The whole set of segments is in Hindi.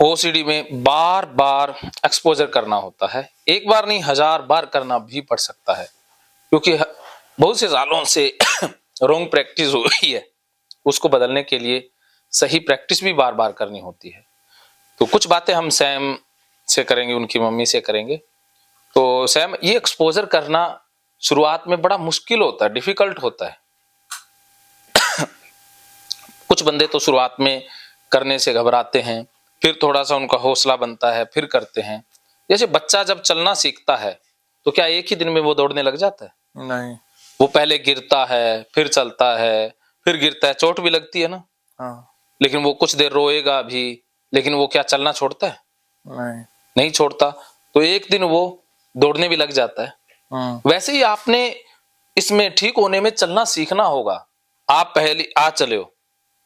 ओसीडी में बार बार एक्सपोजर करना होता है, एक बार नहीं 1000 बार करना भी पड़ सकता है, क्योंकि बहुत से सालों से रॉन्ग प्रैक्टिस हो रही है। उसको बदलने के लिए सही प्रैक्टिस भी बार बार करनी होती है। तो कुछ बातें हम सैम से करेंगे, उनकी मम्मी से करेंगे। तो सैम, ये एक्सपोजर करना शुरुआत में बड़ा मुश्किल होता है, डिफिकल्ट होता है। कुछ बंदे तो शुरुआत में करने से घबराते हैं, फिर थोड़ा सा उनका हौसला बनता है, फिर करते हैं। जैसे बच्चा जब चलना सीखता है तो क्या एक ही दिन में वो दौड़ने लग जाता है? नहीं, वो पहले गिरता है, फिर चलता है, फिर गिरता है, चोट भी लगती है ना। हाँ, लेकिन वो कुछ देर रोएगा भी, लेकिन वो क्या चलना छोड़ता है? नहीं, नहीं छोड़ता। तो एक दिन वो दौड़ने भी लग जाता है। वैसे ही आपने इसमें ठीक होने में चलना सीखना होगा। आप पहले आज चले हो,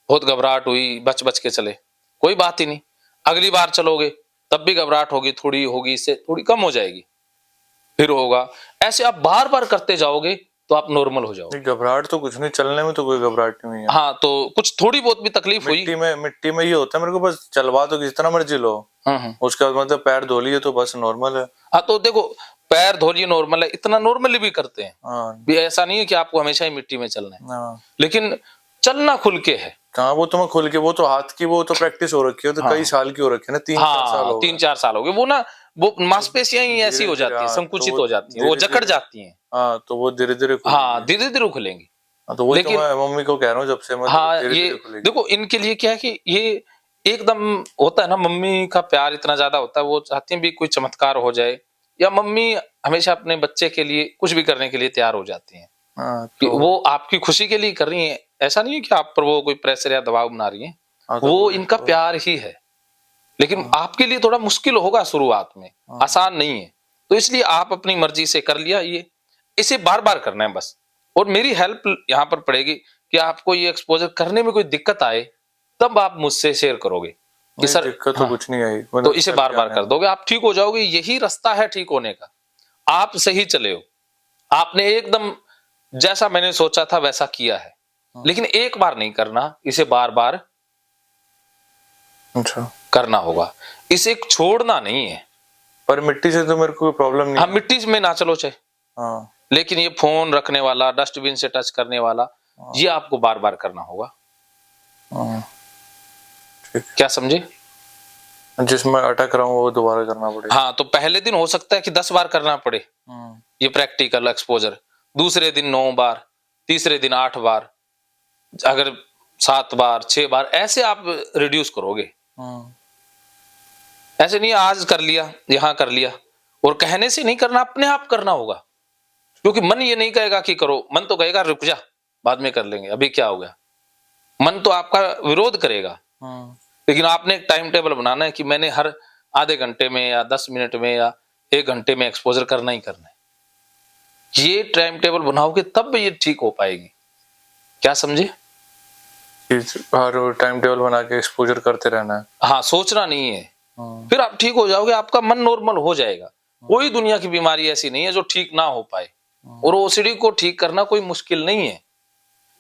बहुत घबराहट हुई, बच बच के चले, कोई बात ही नहीं। अगली बार चलोगे तब भी घबराहट होगी, थोड़ी होगी, इससे थोड़ी कम हो जाएगी, फिर होगा। ऐसे आप बार बार करते जाओगे तो आप नॉर्मल हो जाओगे। घबराहट तो कुछ नहीं, चलने में तो कोई घबराहट नहीं है। हाँ, तो कुछ थोड़ी बहुत भी तकलीफ हुई। मिट्टी में ये होता है, मेरे को बस चलवा तो जितना मर्जी लो, उसके बाद मतलब पैर धो लिए तो बस नॉर्मल है। हाँ, तो देखो, पैर धो लिए नॉर्मल है, इतना नॉर्मली भी करते हैं। हाँ, भी ऐसा नहीं है कि आपको हमेशा ही मिट्टी में चलना है। हाँ, लेकिन चलना खुल के है। हाँ, वो तो मैं खुल के, वो तो हाथ की वो तो प्रैक्टिस हो रखी है, तो कई साल की हो रखी है ना, 3-4 साल हो गए। 3-4 साल हो गए। वो ना, वो मांसपेशियां ही ऐसी हो जाती है, हाँ, संकुचित तो हो जाती है, वो जकड़ जाती हैं। हाँ, तो वो धीरे धीरे हाँ, धीरे धीरे खुलेंगी। हाँ, तो वही तो लेकिन मैं मम्मी को कह रहा हूँ जब से, मैं हाँ, धीरे ये धीरे खुलेगी। देखो, इनके लिए क्या है कि ये एकदम होता है ना, मम्मी का प्यार इतना ज्यादा होता है, वो चाहती हैं भी कोई चमत्कार हो जाए, या मम्मी हमेशा अपने बच्चे के लिए कुछ भी करने के लिए तैयार हो जाती हैं। हाँ, कि तो वो आपकी खुशी के लिए कर रही हैं, ऐसा नहीं है कि आप पर वो कोई प्रेशर या दबाव बना रही हैं। हाँ, तो वो वही इनका तो। प्यार ही है। लेकिन हाँ, आपके लिए थोड़ा मुश्किल होगा शुरुआत में, हाँ, आसान नहीं है। तो इसलिए आप अपनी मर्जी से कर लिया ये, इसे बार बार करना है बस। और मेरी हेल्प यहाँ पर पड़ेगी कि आपको ये एक्सपोजर करने में कोई दिक्कत आए तब आप मुझसे शेयर करोगे कि नहीं, सर, दिक्कत तो हाँ, कुछ नहीं आई, तो मतलब इसे चल बार के बार आने कर में। दोगे, आप ठीक हो जाओगे। यही रास्ता है ठीक होने का। आप सही चले हो, आपने एकदम जैसा मैंने सोचा था वैसा किया है। लेकिन एक बार नहीं करना, इसे बार बार अच्छा, करना होगा। इसे छोड़ना नहीं है। पर मिट्टी से तो मेरे को प्रॉब्लम नहीं हाँ, है। मिट्टी में ना चलो चाहे, हाँ, लेकिन ये फोन रखने वाला, डस्टबिन से टच करने वाला, हाँ, ये आपको बार बार करना होगा। हाँ, ठीक क्या समझे? है। जिसमें अटक रहा हूँ वो दोबारा करना पड़ेगा। हाँ, तो पहले दिन हो सकता है कि 10 बार करना पड़े हाँ, ये प्रैक्टिकल एक्सपोजर, दूसरे दिन 9 बार, तीसरे दिन 8 बार, अगर 7 बार, 6 बार, ऐसे आप रिड्यूस करोगे। हाँ, ऐसे नहीं आज कर लिया, यहां कर लिया, और कहने से नहीं करना, अपने आप करना होगा। क्योंकि मन ये नहीं कहेगा कि करो, मन तो कहेगा रुक जा, बाद में कर लेंगे, अभी क्या हो गया। मन तो आपका विरोध करेगा। हाँ, लेकिन आपने एक टाइम टेबल बनाना है कि मैंने हर आधे घंटे में या 10 मिनट में या 1 घंटे में एक्सपोजर करना ही करना है। ये टाइम टेबल बनाओगे तब ये ठीक हो पाएगी। क्या समझे? हर टाइम टेबल बना के एक्सपोजर करते रहना है। हाँ, सोचना नहीं है, हाँ, फिर आप ठीक हो जाओगे, आपका मन नॉर्मल हो जाएगा। कोई दुनिया की बीमारी ऐसी नहीं है जो ठीक ना हो पाए, और ओसीडी को ठीक करना कोई मुश्किल नहीं है।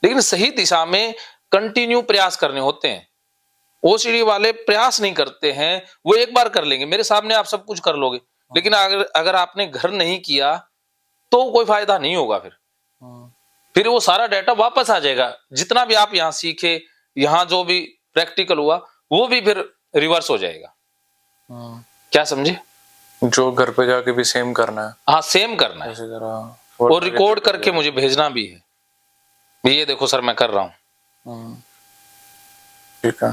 लेकिन सही दिशा में कंटिन्यू प्रयास करने होते हैं। ओसीडी वाले प्रयास नहीं करते हैं, वो एक बार कर लेंगे, मेरे सामने आप सब कुछ कर लोगे, लेकिन अगर अगर आपने घर नहीं किया तो कोई फायदा नहीं होगा। हाँ, फिर वो सारा डाटा वापस आ जाएगा, जितना भी आप यहाँ सीखे, यहाँ जो भी प्रैक्टिकल हुआ, वो भी फिर रिवर्स हो जाएगा। हाँ। क्या समझे? जो घर पे जाके भी सेम करना है, हाँ, सेम करना है, जैसे करा और रिकॉर्ड करके मुझे भेजना भी है, ये देखो सर मैं कर रहा हूँ। हाँ, ठीक है।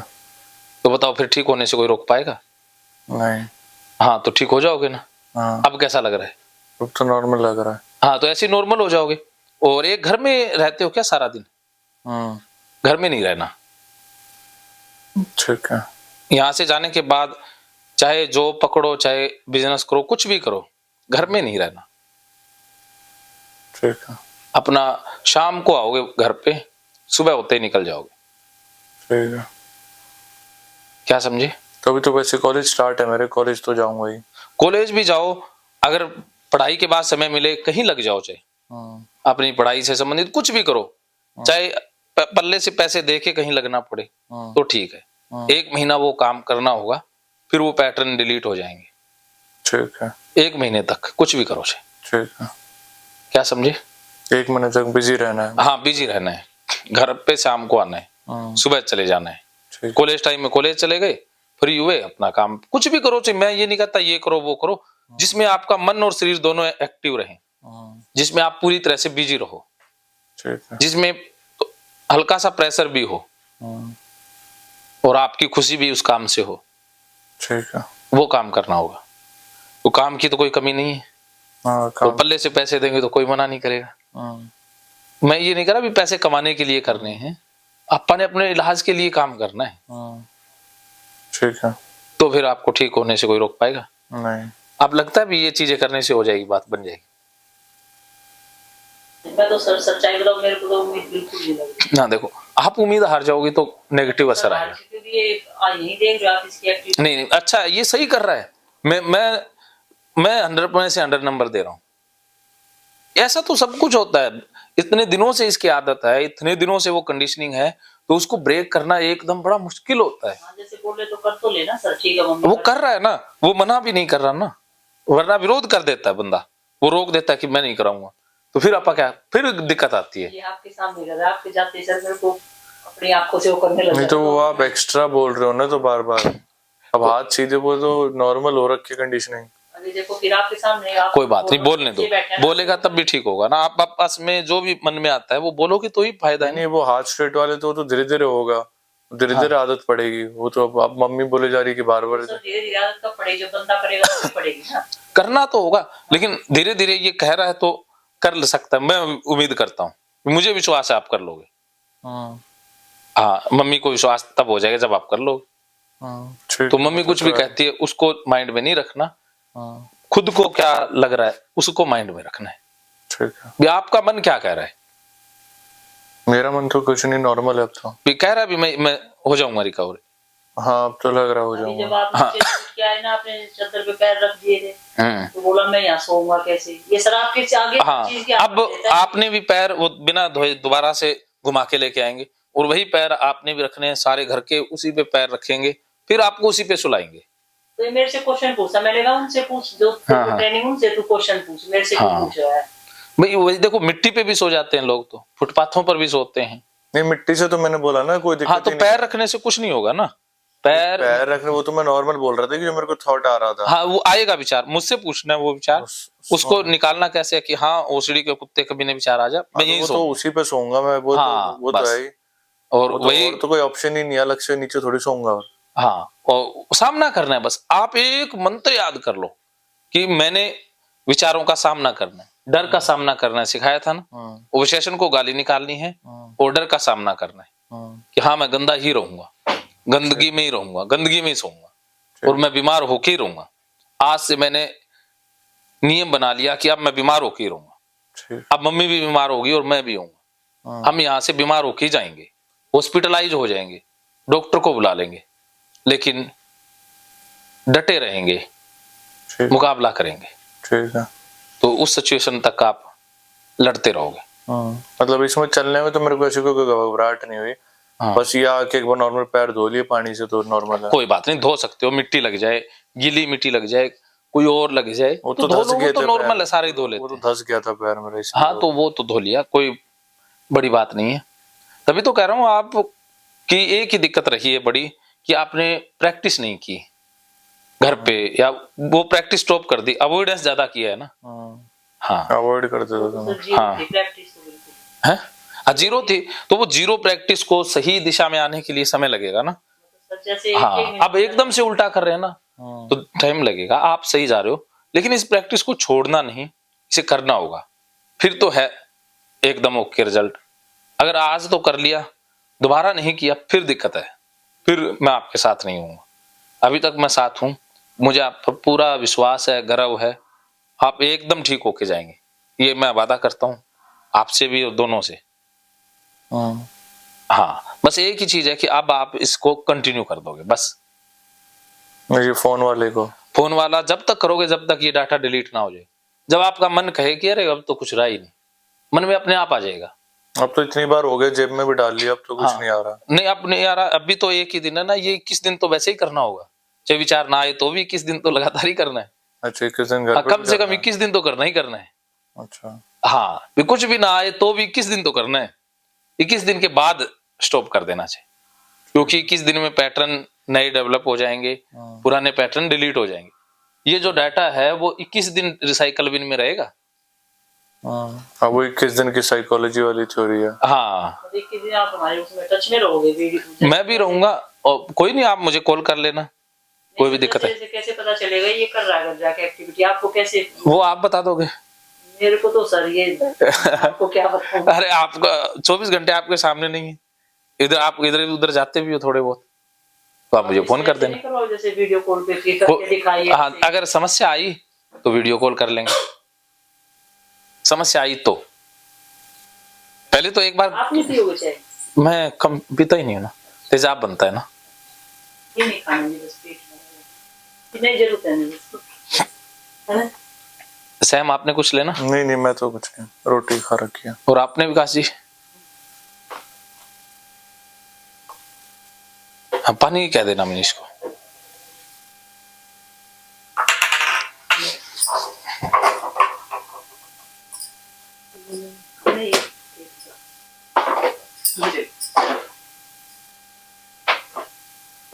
तो बताओ, फिर ठीक होने से कोई रोक पाएगा? नहीं। हाँ, तो ठीक हो जाओगे ना। हाँ, अब कैसा लग रहा है? अब तो नॉर्मल लग रहा है। हाँ, तो ऐसे नॉर्मल हो जाओगे। और एक घर में रहते हो क्या सारा दिन? हाँ, घर में नहीं रहना। ठीक है। यहाँ से जाने के बाद चाहे जॉब पकड़ो, चाहे बिजनेस करो, कुछ भी करो, घर में नहीं रहना। ठीक है। अपना शाम को आओगे घर पे, सुबह होते ही निकल जाओगे। ठीक है। क्या समझे? तो अभी तो वैसे कॉलेज स्टार्ट है मेरे, कॉलेज तो जाऊंगा ही। कॉलेज भी जाओ, अगर पढ़ाई के बाद समय मिले कहीं लग जाओ, चाहे हाँ, अपनी पढ़ाई से संबंधित कुछ भी करो, चाहे पल्ले से पैसे दे के कहीं लगना पड़े हाँ, तो ठीक है। हाँ, 1 महीना वो काम करना होगा, फिर वो पैटर्न डिलीट हो जाएंगे। ठीक है। 1 महीने तक कुछ भी करो से। ठीक है। क्या समझे? 1 महीने तक बिजी रहना है। हाँ, बिजी रहना है। घर पे शाम को आना है, सुबह चले जाना है। ठीक। कॉलेज टाइम में कॉलेज चले गए, फ्री हुए, अपना काम कुछ भी करो। मैं ये नहीं कहता ये करो वो करो, जिसमें आपका मन और शरीर दोनों एक्टिव रहें, जिसमें आप पूरी तरह से बिजी रहो, ठीक है। जिसमें हल्का सा प्रेशर भी हो और आपकी खुशी भी उस काम से हो। ठीक है। वो काम करना होगा। तो काम की तो कोई कमी नहीं है। हाँ, तो पल्ले से पैसे देंगे तो कोई मना नहीं करेगा। मैं ये नहीं कह रहा भी पैसे कमाने के लिए करने हैं, अपन ने अपने इलाज के लिए काम करना है। ठीक है। तो फिर आपको ठीक होने से कोई रोक पाएगा? नहीं। आप लगता है भी ये चीजें करने से हो जाएगी, बात बन जाएगी? मैं तो सर सच्चाई बताऊं, मेरे को तो उम्मीद बिल्कुल नहीं लगी ना। देखो, आप उम्मीद हार जाओगे तो नेगेटिव असर आएगा। क्योंकि ये यही देख रहे हो आप इसकी एक्टिविटी। नहीं, अच्छा ये सही कर रहा है। मैं 100% से 100 नंबर दे रहा हूँ। ऐसा तो सब कुछ होता है, इतने दिनों से इसकी आदत है, इतने दिनों से वो कंडीशनिंग है, तो उसको ब्रेक करना एकदम बड़ा मुश्किल होता है। जैसे बोले तो कर तो लेना सर, ठीक है मम्मी। वो कर रहा है ना, वो मना भी नहीं कर रहा ना, वरना विरोध कर देता है बंदा, वो रोक देता है कि मैं नहीं कराऊंगा, तो फिर आपका क्या, फिर दिक्कत आती है। ये आपके सामने कर रहा है, आपके जाते सर मेरे को अपनी आंखों से वो करने लगा। नहीं तो वो आप एक्स्ट्रा बोल रहे हो ना, तो बार बार अब हाथ सीधे बोल तो नॉर्मल हो रखी कंडीशनिंग। अभी देखो फिर आपके सामने कोई बात नहीं, बोलने दो, बोलेगा तब भी ठीक होगा ना। आप आपस में जो भी मन में आता है वो बोलोगे तो ही फायदा है। नहीं, वो हाथ स्ट्रेट वाले तो धीरे धीरे होगा, धीरे धीरे आदत पड़ेगी। वो तो अब मम्मी बोले जा रही कि बार बार धीरे धीरे आदत कब पड़ेगी, जब बंदा करेगा तो पड़ेगी ना। करना तो होगा, लेकिन धीरे धीरे ये कह रहा है तो कर सकता है। मैं उम्मीद करता हूँ, मुझे विश्वास है आप कर लोगे। हाँ, मम्मी को विश्वास तब हो जाएगा जब आप कर लोगे। तो मम्मी कुछ भी कहती है उसको माइंड में नहीं रखना, खुद को क्या लग रहा है उसको माइंड में रखना है। ठीक है। आपका मन क्या कह रहा है? मेरा मन तो कुछ नहीं, नॉर्मल है अब तो। भी कह रहा है भी मैं हो जाऊंगा रिकवरी। हाँ, अब तो लग रहा हो जाऊंगा। जब आप क्या है ना, आपने चद्दर पे पैर रख दिए थे तो बोला मैं यहाँ सोऊंगा कैसे, ये सर आपके आगे हाँ, चीज की अब आपने भी पैर वो बिना धोए दोबारा से घुमा के लेके आएंगे, और वही पैर आपने भी रखने हैं, सारे घर के उसी पे पैर रखेंगे, फिर आपको उसी पे सुलाएंगे। तो ये मेरे से क्वेश्चन पूछा, मैंने कहा उनसे पूछ, जो ट्रेनिंग उनसे तू क्वेश्चन पूछ, मेरे से क्यों पूछ रहा है भाई? वही देखो, मिट्टी पे भी सो जाते हैं लोग, तो फुटपाथों पर भी सोते हैं। नहीं, मिट्टी से तो मैंने बोला ना कोई दिक्कत। हाँ, तो पैर रखने से कुछ नहीं होगा ना। पैर रखने, वो तो मैं नॉर्मल बोल रहा था कि जो मेरे को थॉट आ रहा था। हाँ, वो आएगा विचार, मुझसे पूछना है वो विचार, उसको निकालना कैसे है कि हाँ ओसीडी के कुत्ते कभी ने विचार आ जा, मैं यही तो उसी पे सोऊंगा मैं। वो हाँ, वो तो है, और वही तो कोई ऑप्शन ही नहीं, अलग से नीचे थोड़ी सोऊंगा। हाँ, और सामना करना है बस। आप एक मंत्र याद कर लो कि मैंने विचारों का सामना करना है, डर का सामना करना है, सिखाया था ना। ओब्सेशन को गाली निकालनी है और डर का सामना करना है कि हाँ मैं गंदा ही रहूंगा, गंदगी में ही रहूंगा, गंदगी में ही सोऊंगा, और मैं बीमार होके ही रहूंगा। आज से मैंने नियम बना लिया कि अब मैं बीमार होके ही रहूंगा। अब मम्मी भी बीमार होगी और मैं भी होऊंगा, हम यहाँ से बीमार होके ही जाएंगे, हॉस्पिटलाइज हो जाएंगे, डॉक्टर को बुला लेंगे, लेकिन डटे रहेंगे, मुकाबला करेंगे। ठीक है। तो उस सिचुएशन तक आप लड़ते रहोगे। मतलब इसमें चलने में तो मेरे को ऐसी कोई घबराहट नहीं हुई। बस ये आके एक बार नॉर्मल पैर धो लिए पानी से तो नॉर्मल है। कोई बात नहीं, धो सकते हो, मिट्टी लग जाए, गीली मिट्टी लग जाए, कोई और लग जाए वो तो धो लो, तो नॉर्मल है, सारे धो लेते हैं। वो तो धस गया था पैर मेरा। हाँ, तो वो तो धो लिया, कोई बड़ी बात नहीं है। तभी तो कह रहा हूँ आप कि एक ही दिक्कत रही है बड़ी, कि आपने प्रैक्टिस नहीं की घर पे, या वो प्रैक्टिस स्टॉप कर दी, अवॉइडेंस ज्यादा किया है ना। हाँ, अवॉइड कर देता था। हाँ, है जीरो थी, तो वो जीरो प्रैक्टिस को सही दिशा में आने के लिए समय लगेगा ना। हाँ, अब एकदम से उल्टा कर रहे हैं ना, तो टाइम लगेगा। आप सही जा रहे हो, लेकिन इस प्रैक्टिस को छोड़ना नहीं, इसे करना होगा, फिर तो है एकदम ओके रिजल्ट। अगर आज तो कर लिया, दोबारा नहीं किया, फिर दिक्कत है, फिर मैं आपके साथ नहीं हूँ। अभी तक मैं साथ हूँ, मुझे आप पर पूरा विश्वास है, गर्व है, आप एकदम ठीक होके जाएंगे, ये मैं वादा करता हूँ, आपसे भी और दोनों से। हाँ, बस एक ही चीज है कि अब आप इसको कंटिन्यू कर दोगे बस। ये फोन वाला जब तक करोगे, जब तक ये डाटा डिलीट ना हो जाए। जब आपका मन कहे कि अरे अब तो कुछ रहा ही नहीं, मन में अपने आप आ जाएगा। अब तो इतनी बार हो गया, जेब में भी डाल लिया, अब तो कुछ नहीं आ रहा। नहीं, अब नहीं आ रहा, अभी तो एक ही दिन है ना, ये 21 दिन तो वैसे ही करना होगा। चाहे विचार ना आए तो भी 21 दिन तो लगातार ही करना है। अच्छा 21 दिन घर हाँ, पे कम भी से कम करना है? 21 दिन तो करना ही करना है। अच्छा हाँ, भी कुछ भी ना आए तो भी 21 दिन तो करना है। 21 दिन के बाद स्टॉप कर देना चाहिए, क्योंकि 21 दिन में पैटर्न नए डेवलप हो जाएंगे, पुराने पैटर्न डिलीट हो जाएंगे। ये जो डाटा है वो 21 दिन रिसाइकल बिन में रहेगा। अब वो 21 दिन की साइकोलॉजी वाली थ्योरी है। हाँ, 21 दिन आप हमारे उसमें टच में रहोगे वीडियो। मैं भी रहूंगा, और कोई नहीं, आप मुझे कॉल कर लेना, कोई भी दिक्कत है। कैसे पता चलेगा ये कर रहा है जाके एक्टिविटी, आपको कैसे? वो आप बता दोगे। मेरे को तो सर ये आपको क्या बताऊं। अरे आपका 24 घंटे आपके सामने नहीं है, इधर आप इधर उधर जाते भी हो थोड़े बहुत, तो आप मुझे फोन कर देना। जैसे वीडियो कॉल पे करके दिखाइए। हाँ, अगर समस्या आई तो वीडियो कॉल कर लेंगे। समस्या आई तो पहले तो एक बार आप नहीं पियोगे चाय? मैं कम पीता ही नहीं हूँ ना, तेजाब बनता है ना। ये नहीं खाना, बस पेट में नहीं जरूरत है ना। सैम आपने कुछ लेना? नहीं मैं तो कुछ नहीं, रोटी खा रखी है। और आपने विकास जी? हाँ, पानी कह देना मनीष को।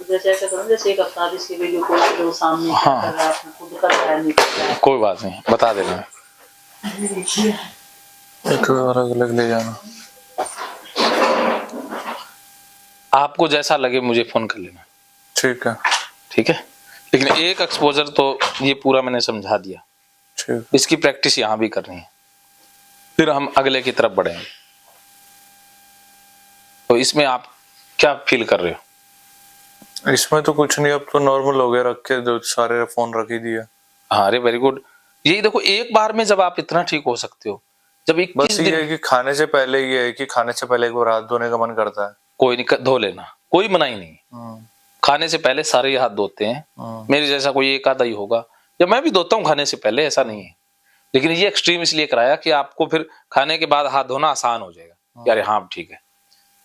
जैसे ऐसा करो, जैसे एक हफ्ता इसके वीडियो कॉल पे जो सामने हाँ। कर रहा है, अपना खुद कर रहा है, नहीं कर रहा है। कोई बात नहीं, बता देना। एक और अलग ले जाना। आपको जैसा लगे मुझे फोन कर लेना। ठीक है। ठीक है, लेकिन एक एक्सपोजर तो ये पूरा मैंने समझा दिया, ठीक। इसकी प्रैक्टिस यहाँ भी करनी है, फिर हम अगले की तरफ बढ़ेंगे। तो इसमें आप क्या फील कर रहे हो? इसमें तो कुछ नहीं, अब तो नॉर्मल हो गया, रख के दो सारे फोन रख ही दिया। हाँ, अरे वेरी गुड। यही देखो, एक बार में जब आप इतना ठीक हो सकते हो, जब 21 बस दिन। ये है कि खाने से पहले ये है कि खाने से पहले एक बार हाथ धोने का मन करता है। कोई नहीं, धो लेना, कोई मनाही नहीं। खाने से पहले सारे ही हाथ धोते हैं, मेरे जैसा कोई एक आधा ही होगा, जब मैं भी धोता हूँ खाने से पहले, ऐसा नहीं है। लेकिन ये एक्सट्रीम इसलिए कराया कि आपको फिर खाने के बाद हाथ धोना आसान हो जाएगा। यार हाँ ठीक है,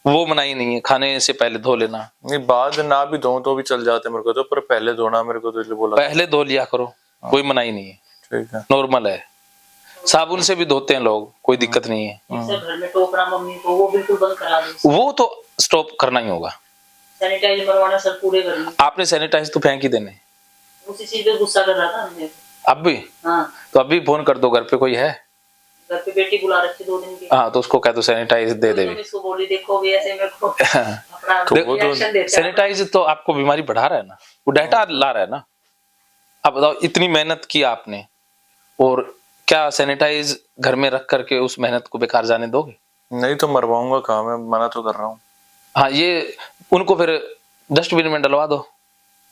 वो मनाही नहीं है, खाने से पहले धो लेना। नहीं, बाद ना भी धो तो भी चल जाते मेरे को तो, पर पहले धोना मेरे को तो इसलिए बोला। पहले धो लिया करो, कोई मनाही नहीं है। ठीक है, नॉर्मल है। साबुन से भी धोते हैं लोग, कोई दिक्कत नहीं है। घर में टोकरा मम्मी को वो बिल्कुल बंद करा दो। वो तो स्टॉप करना ही होगा। सैनिटाइज मरवाना सर पूरे घर में। आपने सैनिटाइज तो फेंक ही देने। उसी चीज पे गुस्सा कर रहा था हमने। अब भी? हाँ, तो अभी फोन कर दो, घर पे कोई है? घर पे बेटी बुला रखी 2 दिन की। हाँ, तो उसको कह दो सैनिटाइज दे दे। इसको बोली देखो भी ऐसे मेरे को अपना रिएक्शन देता है। सैनिटाइज तो आपको बीमारी बढ़ा रहा है ना, वो डाटा ला रहा है ना। अब बताओ, इतनी मेहनत की आपने, और क्या सैनिटाइज घर में रख करके उस मेहनत को बेकार जाने दोगे? नहीं तो मरवाऊंगा कहाँ, मैं मना तो कर रहा हूँ। हाँ, ये उनको फिर डस्टबिन में डलवा दो।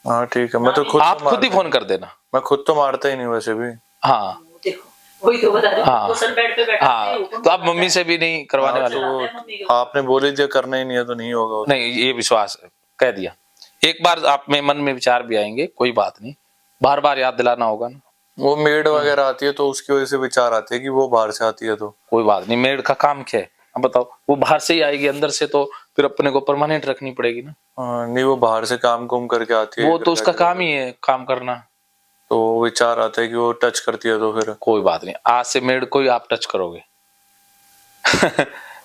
हाँ ठीक है, मैं तो आप खुद ही फोन कर देना। मैं खुद तो मारता ही नहीं वैसे भी। हाँ देखो, वही तो बता रही हूँ। हाँ। तो सर बेड पे बैठा है, हाँ, तो आप मम्मी से भी नहीं करवाने वाले? तो आपने बोले दिया करना ही नहीं है तो नहीं होगा। नहीं, ये विश्वास कह दिया। एक बार आप में मन में विचार भी आएंगे, कोई बात नहीं, बार बार याद दिलाना होगा ना। वो मेड वगैरह आती है तो उसकी वजह से विचार आते हैं कि वो बाहर से आती है, तो कोई बात नहीं, मेड का काम क्या है? अब बताओ, वो बाहर से ही आएगी, अंदर से तो फिर अपने को परमानेंट रखनी पड़ेगी ना। नहीं, वो बाहर से काम कुम करके आती है, वो तो उसका काम ही है, काम करना। तो विचार आता है कि वो टच करती है, तो फिर कोई बात नहीं, आज से मेड को ही आप टच करोगे।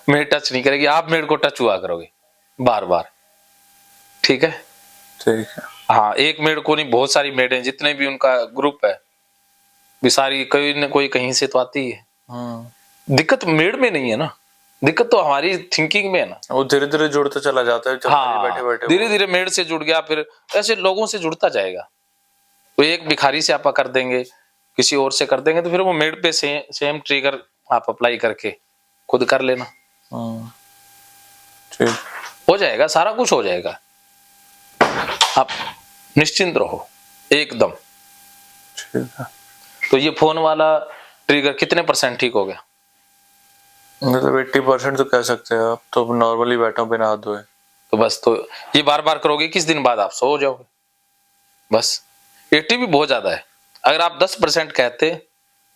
मेड टच नहीं करेगी, आप मेड को टच हुआ करोगे बार बार। ठीक है? ठीक है। हाँ, एक मेड को नहीं, बहुत सारी मेड है, जितने भी उनका ग्रुप है भी सारी, कोई न कोई कहीं से तो आती है। दिक्कत मेड में नहीं है ना, दिक्कत तो हमारी थिंकिंग में है ना। वो धीरे धीरे जुड़ता चला जाता है। हाँ, बैठे बैठे धीरे धीरे मेड से जुड़ गया, फिर ऐसे लोगों से जुड़ता जाएगा। तो एक भिखारी से आप कर देंगे, किसी और से कर देंगे, तो फिर वो मेड पे सेम ट्रिगर आप अप्लाई करके खुद कर लेना। ठीक हो जाएगा, सारा कुछ हो जाएगा, आप निश्चिंत रहो एकदम। ठीक है। तो ये फोन वाला ट्रिगर कितने % ठीक हो गया? मतलब 80% तो कह सकते हैं। आप तो नॉर्मली बैठा बिना हाथ धोए। तो बस, तो ये बार बार करोगे, किस दिन बाद आप सो जाओगे। बस 80 भी बहुत ज्यादा है, अगर आप 10% कहते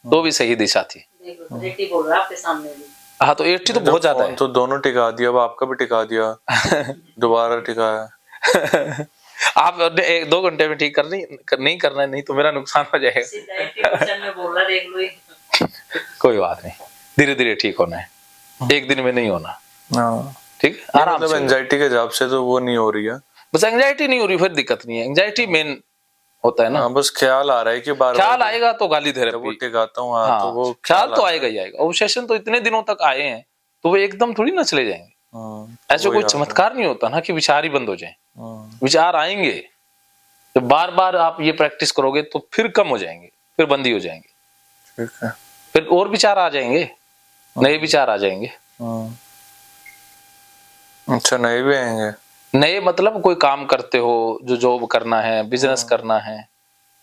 तो भी सही दिशा थी। देखो 80 बोल रहा है आपके सामने भी। हाँ, तो 80 तो बहुत ज्यादा है। तो दोनों टिका दिया, अब आपका भी टिका दिया, दोबारा टिकाया। आप 1-2 घंटे में ठीक नहीं करना है, नहीं तो मेरा नुकसान हो जाएगा। सीधा 80% में बोल रहा देख लो ये। कोई बात नहीं, धीरे धीरे ठीक होना है, एक दिन में नहीं होना। हाँ ठीक है, आराम मतलब से। एंजाइटी के हिसाब से तो वो नहीं हो रही है। बस एंजाइटी नहीं हो रही, फिर दिक्कत नहीं है। एंजाइटी मेन होता है ना। हाँ बस ख्याल आ रहा है कि बार ख्याल बार आएगा तो गाली जब वो थेरेपी। टिकाता हूँ हाँ तो हाँ, वो ख्याल तो आता आएगा है। ही आएगा। ऑब्सेशन तो इतने दिनों तक आए हैं तो वो एकदम थोड़ी ना चले जाएंगे। ऐसे वही कोई आ रहा है। चमत्कार नहीं होता ना कि विचार ही बंद हो जाए। हाँ, विचार आएंगे, जब बार बार आप ये प्रैक्टिस करोगे तो फिर कम हो जाएंगे, फिर बंद ही हो जाएंगे, ठीक है। फिर और विचार आ जाएंगे, नए विचार आ जाएंगे। हाँ। अच्छा नए भी आएंगे। नए मतलब कोई काम करते हो, जो जॉब करना है, बिजनेस करना है,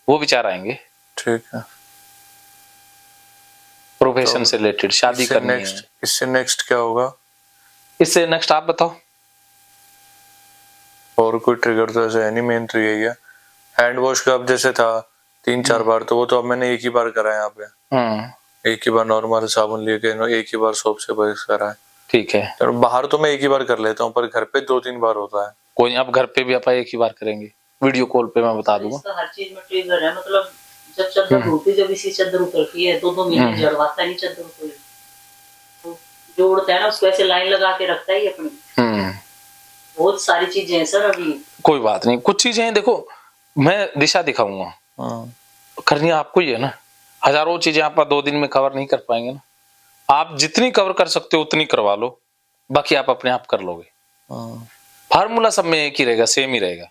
वो विचार आएंगे। ठीक है। प्रोफेशन तो से रिलेटेड, शादी इससे करनी है। नेक्स्ट इससे नेक्स्ट क्या होगा? इससे नेक्स्ट आप बताओ। और कोई ट्रिगर तो ऐसा है नहीं, मेन तो यही है। हैंड वॉश का अब जैसे था 3-4 बार, तो वो तो अब मैंने एक ही बार करा है यहाँ पे। एक ही बार नॉर्मल साबुन लेके एक ही बार सोप से ब्रश करा है। ठीक है, तो बाहर तो मैं एक ही बार कर लेता हूँ, पर घर पे 2-3 बार होता है। कोई नहीं, अब घर पे भी आप एक ही बार करेंगे, वीडियो कॉल पे मैं बता दूंगा। इसका हर चीज में ट्रिगर है, मतलब जब चादर धोती, जब इसी चादर उतरती है 2-2 महीने जड़वाता नहीं चादर को, तो जोड़ता है ना उसको, ऐसे लाइन लगा के रखता है अपनी। बहुत सारी चीजें हैं सर अभी। कोई बात नहीं, कुछ चीजें हैं, देखो मैं दिशा दिखाऊंगा, करनी आपको ही है ना। हजारों चीजें आप 2 दिन में कवर नहीं कर पाएंगे ना। आप जितनी कवर कर सकते हो उतनी करवा लो, बाकी आप अपने आप कर लोगे। फार्मूला सब में एक ही रहेगा, सेम ही रहेगा,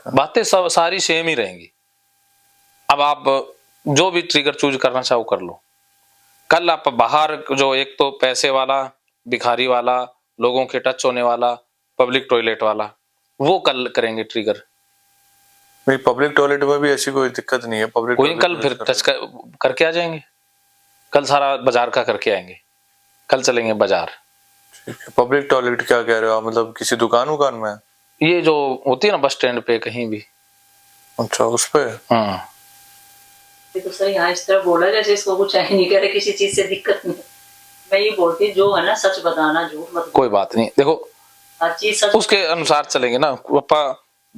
बातें सब सारी सेम ही रहेंगी। अब आप जो भी ट्रिगर चूज करना चाहो कर लो। कल आप बाहर जो एक तो पैसे वाला, भिखारी वाला, लोगों के टच होने वाला, पब्लिक टॉयलेट वाला, वो कल करेंगे ट्रिगर। नहीं पब्लिक टॉयलेट में भी ऐसी कोई दिक्कत नहीं है। पब्लिक कोई कल फिर टच करके आ जाएंगे। कल सारा बाजार का करके आएंगे, कल चलेंगे बाजार। ठीक है। पब्लिक टॉयलेट क्या कह रहे हो आप, मतलब किसी दुकान में? ये जो होती है ना बस स्टैंड पे कहीं भी। अच्छा उस पे। हाँ ये तो सर यहाँ इस तरह बोला जैसे इसको कुछ है नहीं, कह रहे किसी चीज से दिक्कत नहीं। मैं ये बोलती जो है ना सच बताना, झूठ मत। कोई बात नहीं, देखो हर चीज सच उसके अनुसार चलेंगे ना। पापा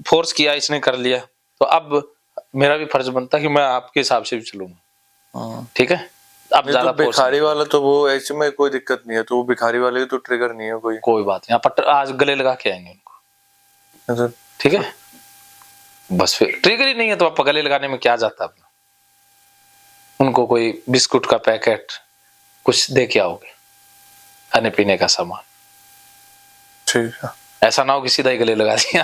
फोर्स किया, इसने कर लिया, तो अब मेरा भी फर्ज बनता है कि मैं आपके हिसाब से भी चलूंगा। ठीक है, अब ज्यादा तो भिखारी वाला तो वो ऐसे में कोई दिक्कत नहीं है, तो वो भिखारी वाले की तो ट्रिगर नहीं है कोई। कोई बात नहीं, आप आज गले लगा के आएंगे उनको। ठीक है, बस फिर ट्रिगर ही नहीं है तो आप गले लगाने में क्या जाता अपना। उनको कोई बिस्कुट का पैकेट कुछ दे के आओगे, खाने पीने का सामान। ठीक है, ऐसा ना हो कि सीधा ही गले लगा दिया।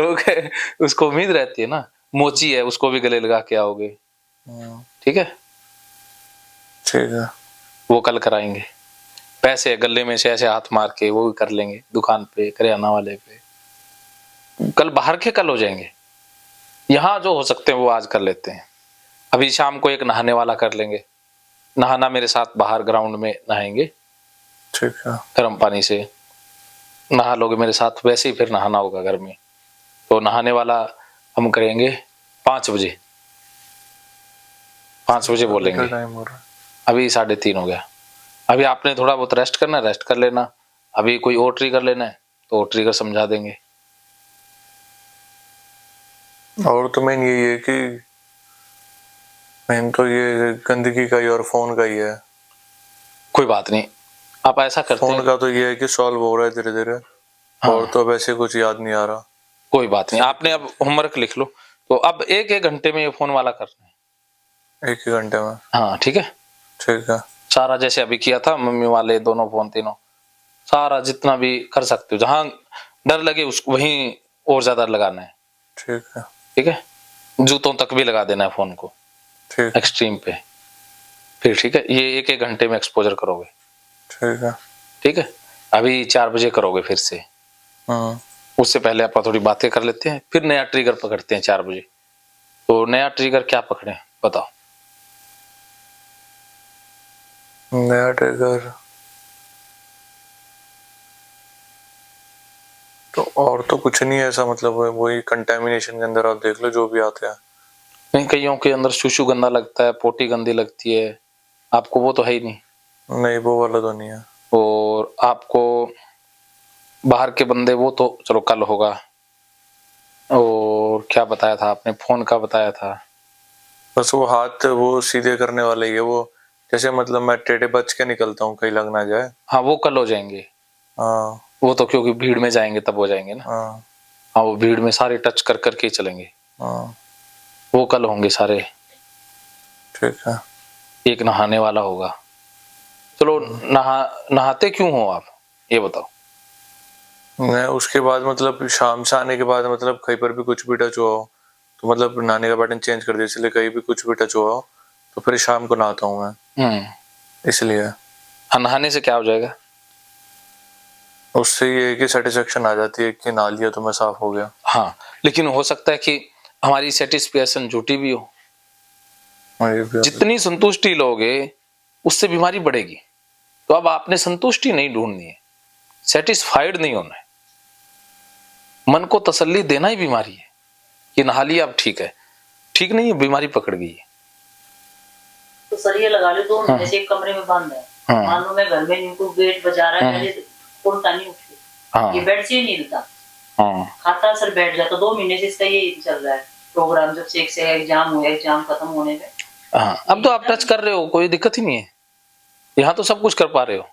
ओके, उसको उम्मीद रहती है ना, मोची है उसको भी गले लगा के आओगे। ठीक है, ठीक है, वो कल कराएंगे। पैसे गले में से ऐसे हाथ मार के वो भी कर लेंगे, दुकान पे, करियाना वाले पे। कल बाहर के कल हो जाएंगे, यहाँ जो हो सकते हैं वो आज कर लेते हैं। अभी शाम को एक नहाने वाला कर लेंगे। नहाना मेरे साथ बाहर ग्राउंड में नहाएंगे, ठीक है। गर्म पानी से नहा लोगे मेरे साथ, वैसे ही फिर नहाना होगा घर में। तो नहाने वाला हम करेंगे 5 बजे। 5 बजे बोलेंगे। अभी 3:30 हो गया। अभी आपने थोड़ा बहुत रेस्ट करना है, रेस्ट कर लेना। अभी कोई और ट्रिगर लेना है तो और ट्रिगर समझा देंगे। और तो मेन यही है कि मेन तो ये गंदगी का ही और फोन का ही है। कोई बात नहीं, आप ऐसा करते हैं। फोन का तो ये है कि सॉल्व हो रहा है धीरे धीरे। हाँ। और तो वैसे कुछ याद नहीं आ रहा। कोई बात नहीं, आपने अब होमवर्क लिख लो। तो अब 1-1 घंटे में ये फोन वाला करना है। 1 ही घंटे में? हाँ ठीक है, ठीक है। सारा जैसे अभी किया था, मम्मी वाले दोनों फोन, तीनों, सारा जितना भी कर सकते हो। जहां डर लगे उसको वहीं और ज्यादा लगाना है। ठीक है, ठीक है, जूतों तक भी लगा देना है फोन को, ठीक एक्सट्रीम पे। फिर ठीक है, ये 1-1 घंटे में एक्सपोजर करोगे। ठीक है, ठीक है, अभी 4 बजे करोगे फिर से। उससे पहले आप थोड़ी बातें कर लेते हैं, फिर नया ट्रिगर पकड़ते हैं 4 बजे। तो नया ट्रिगर क्या पकड़े बताओ? नया ट्रिगर तो और तो कुछ नहीं है ऐसा, मतलब वही कंटेमिनेशन के अंदर आप देख लो जो भी आते हैं। नहीं, कईयों के अंदर शुशु गंदा लगता है, पोटी गंदी लगती है, आपको वो तो है ही नहीं। नहीं वो वाला तो नहीं है। और आपको बाहर के बंदे, वो तो चलो कल होगा। और क्या बताया था आपने, फोन का बताया था? बस वो हाथ वो सीधे करने वाला ही है वो, जैसे मतलब मैं टेढ़े बच के निकलता हूँ, कहीं लग ना जाए। हाँ वो कल हो जाएंगे। हाँ वो तो क्योंकि भीड़ में जाएंगे तब हो जाएंगे ना। हाँ हाँ वो भीड़ में सारे टच कर करके ही चलेंगे, हाँ वो कल होंगे सारे। ठीक है। एक नहाने वाला होगा। चलो नहाते क्यों हो आप, ये बताओ? मैं उसके बाद मतलब शाम से आने के बाद मतलब कहीं पर भी कुछ भी टच हुआ हो तो मतलब नहाने का पैटर्न चेंज कर दिया, इसलिए कहीं भी कुछ भी टच हुआ हो तो फिर शाम को नहाता हूँ मैं, इसलिए। हाँ नहाने से क्या हो जाएगा? उससे ये है कि सेटिस्फेक्शन आ जाती है कि नहा लिया तो मैं साफ हो गया। हाँ लेकिन हो सकता है कि हमारी सेटिस्फेक्शन झूठी भी हो। हाँ, ये भी जितनी संतुष्टि लोगे उससे बीमारी बढ़ेगी। तो अब आपने संतुष्टि नहीं ढूंढनी है, सेटिस्फाइड नहीं होना है। मन को तसल्ली देना ही बीमारी है कि नहा लिया अब ठीक है, ठीक नहीं है, बीमारी पकड़ गई है। तो सरिया लगा लो, 2 महीने से एक कमरे में बंद है। मान लो मैं घर में यूं गेट बजा रहा है, मेरे उड़ता नहीं उठती, ये बेड से ही नहीं हिलता, खाता सर बैठ जाता। 2 महीने से इसका यही चल रहा है प्रोग्राम, जब से एक से एग्जाम हुआ, एग्जाम खत्म होने में। अब तो आप टच कर रहे हो, कोई दिक्कत ही नहीं है, यहाँ तो सब कुछ कर पा रहे हो।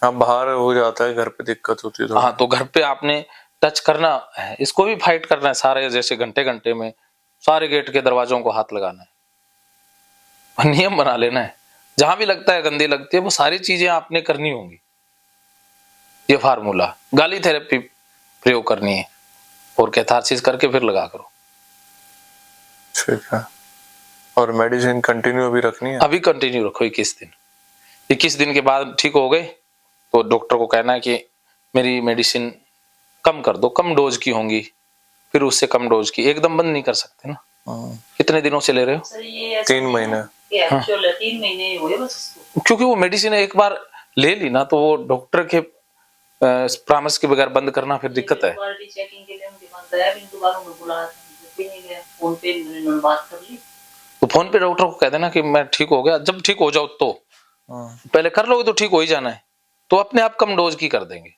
अब बाहर हो जाता है, घर पे दिक्कत होती है। हाँ तो घर पे आपने टच करना है, इसको भी फाइट करना है सारे, जैसे घंटे घंटे में सारे गेट के दरवाजों को हाथ लगाना है, नियम बना लेना है। जहां भी लगता है गंदी लगती है वो सारी चीजें आपने करनी होंगी। ये फार्मूला, गाली थेरेपी प्रयोग करनी है और कैथारसिस करके फिर लगा करो। ठीक है। और मेडिसिन कंटिन्यू अभी रखनी है? अभी कंटिन्यू रखो 21 दिन। 21 दिन के बाद ठीक हो गए तो डॉक्टर को कहना है कि मेरी मेडिसिन कम कर दो, कम डोज की होंगी, फिर उससे कम डोज की, एकदम बंद नहीं कर सकते ना। कितने दिनों से ले रहे हो? सर ये 3 महीने। हाँ। 3 महीने हुए बस इसको। क्योंकि वो मेडिसिन एक बार ले ली ना तो वो डॉक्टर के परामर्श के बगैर बंद करना फिर दिक्कत है। चेकिंग के लिए उनके पास गया, भी दोबारा उन्हें बुलाया, भी नहीं गया। फोन पे उन्होंने बात कर ली, तो फोन पे डॉक्टर को कह देना कि मैं ठीक हो गया। जब ठीक हो जाओ तो पहले कर लोगे तो ठीक हो ही जाना है, तो अपने आप कम डोज की कर देंगे।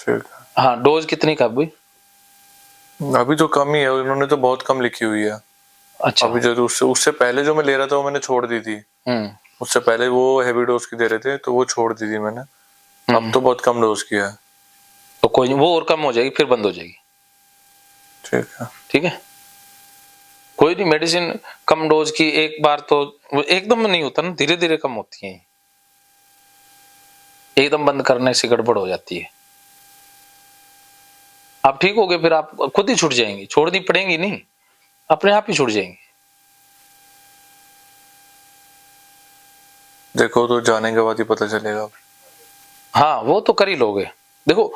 ठीक है। हाँ डोज कितनी का भाई? अभी तो कम ही है, उन्होंने तो बहुत कम लिखी हुई है। अच्छा। अभी जो उससे पहले जो मैं ले रहा था वो मैंने छोड़ दी थी। उससे पहले वो हैवी डोज की दे रहे थे तो वो छोड़ दी थी मैंने। अब तो बहुत कम डोज की है। तो कोई नहीं, वो और कम हो जाएगी फिर बंद हो जाएगी। ठीक है। ठीक है, कोई नहीं, मेडिसिन कम डोज की एक बार तो एकदम नहीं होता ना, धीरे धीरे कम होती है। एकदम बंद करने से गड़बड़ हो जाती है। आप ठीक हो गए फिर आप खुद ही छूट जाएंगी, छोड़नी पड़ेंगी नहीं, अपने आप ही छूट जाएंगी। देखो तो जाने के बाद ही पता चलेगा। हाँ वो तो कर ही लोगे। देखो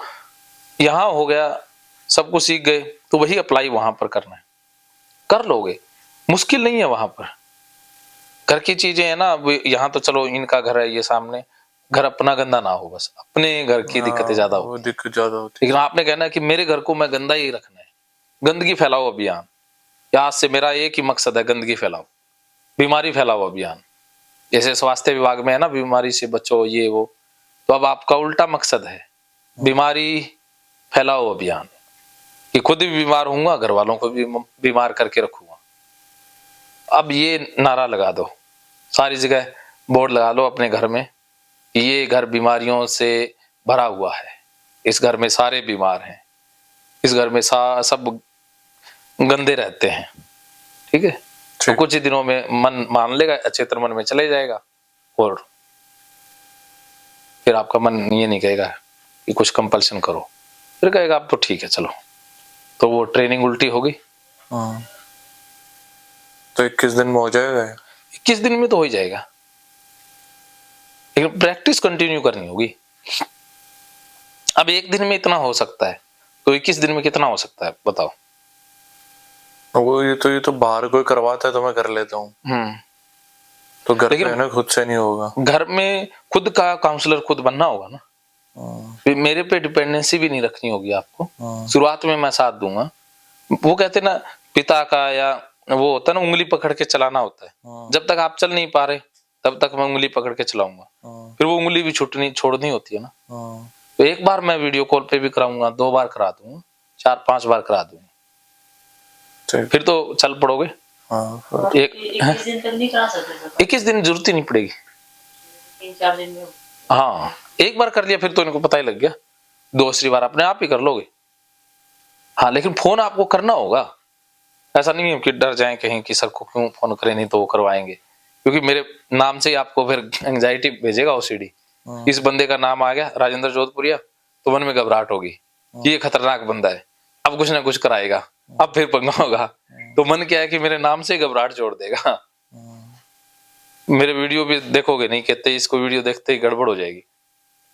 यहाँ हो गया, सब कुछ सीख गए तो वही अप्लाई वहां पर करना है, कर लोगे, मुश्किल नहीं है। वहां पर घर की चीजें है ना, यहाँ तो चलो इनका घर है ये सामने, घर अपना गंदा ना हो, बस अपने घर की दिक्कतें ज्यादा होती, दिक्कत ज्यादा होती। लेकिन आपने कहना है कि मेरे घर को मैं गंदा ही रखना है, गंदगी फैलाओ अभियान। आज से मेरा एक ही मकसद है, गंदगी फैलाओ, बीमारी फैलाओ अभियान। जैसे स्वास्थ्य विभाग में है ना, बीमारी से बचो ये वो, तो अब आपका उल्टा मकसद है, बीमारी फैलाओ अभियान, कि खुद भी बीमार होऊंगा, घर वालों को भी बीमार करके रखूंगा। अब ये नारा लगा दो, सारी जगह बोर्ड लगा लो अपने घर में, ये घर बीमारियों से भरा हुआ है, इस घर में सारे बीमार हैं, इस घर में सब गंदे रहते हैं। ठीक है, तो कुछ ही दिनों में मन मान लेगा, अचेतन मन में चले जाएगा, और फिर आपका मन ये नहीं कहेगा कि कुछ कंपल्सन करो, फिर कहेगा अब तो ठीक है चलो। तो वो ट्रेनिंग उल्टी होगी। तो 21 दिन में हो जाएगा? 21 दिन में तो हो ही जाएगा, लेकिन प्रैक्टिस कंटिन्यू करनी होगी। अब एक दिन में इतना हो सकता है तो 21 दिन में कितना हो सकता है बताओ? वो ये तो बाहर कोई करवाता है तो मैं कर लेता हूँ। तो घर पे ना खुद से नहीं होगा। घर में खुद का काउंसलर खुद बनना होगा ना। मेरे पे डिपेंडेंसी भी नहीं रखनी होगी आपको। शुरुआत में मैं साथ दूंगा। वो कहते ना पिता का, या वो होता ना उंगली पकड़ के चलाना होता है। जब तक आप चल नहीं पा रहे तब तक मैं उंगली पकड़ के चलाऊंगा, फिर वो उंगली भी छोड़नी होती है ना। तो एक बार मैं वीडियो कॉल पे भी कराऊंगा, 2 बार करा दूंगा, 4-5 बार करा दूंगा। ठीक। फिर तो चल पड़ोगे। हाँ और एक- 21 दिन तक नहीं करा सकते 21 दिन जरूरत ही नहीं पड़ेगी। 3-4 दिन में हाँ, एक बार कर लिया फिर तो इनको पता ही लग गया, दूसरी बार अपने आप ही कर लोगे। हाँ, लेकिन फोन आपको करना होगा, ऐसा नहीं है कि डर जाएं कहीं कि सर को क्यों फोन करें, नहीं तो वो करवाएंगे, क्योंकि मेरे नाम से ही आपको फिर एंजाइटी भेजेगा ओसीडी। इस बंदे का नाम आ गया राजेंद्र जोधपुरिया, तो मन में घबराहट होगी कि ये खतरनाक बंदा है, अब कुछ ना कुछ कराएगा, अब फिर पंगा होगा। तो मन क्या है कि मेरे नाम से घबराहट जोड़ देगा। मेरे वीडियो भी देखोगे नहीं, कहते इसको वीडियो देखते ही गड़बड़ हो जाएगी।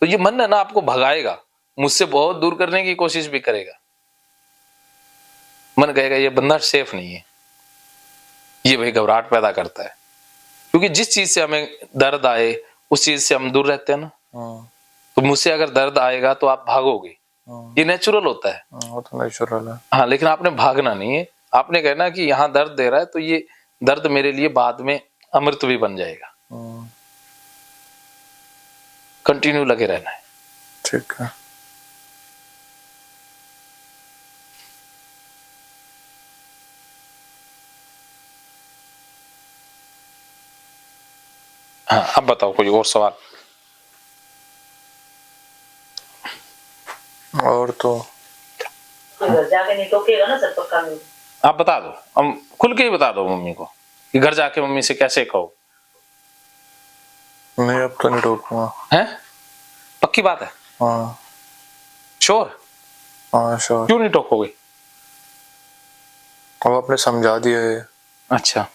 तो ये मन है ना आपको भगाएगा, मुझसे बहुत दूर करने की कोशिश भी करेगा। मन कहेगा ये बंदा सेफ नहीं है, ये भाई घबराहट पैदा करता है, क्योंकि जिस चीज से हमें दर्द आए उस चीज से हम दूर रहते हैं ना। तो मुझसे अगर दर्द आएगा तो आप भागोगे, ये नेचुरल होता है। वो तो नेचुरल है। हाँ, लेकिन आपने भागना नहीं है, आपने कहना कि यहाँ दर्द दे रहा है तो ये दर्द मेरे लिए बाद में अमृत भी बन जाएगा। कंटिन्यू लगे रहना है। ठीक है। हाँ, अब बताओ कोई और सवाल। और तो घर जाके नहीं टोकेगा ना सर पक्का में। आप बता दो, हम खुल के ही बता दो मम्मी को कि घर जाके मम्मी से कैसे कहो। नहीं, अब तो नहीं टोकूंगा। हैं? पक्की बात है? हाँ श्योर? हाँ श्योर। क्यों नहीं टोकोगे? अब आपने समझा दिया है। अच्छा,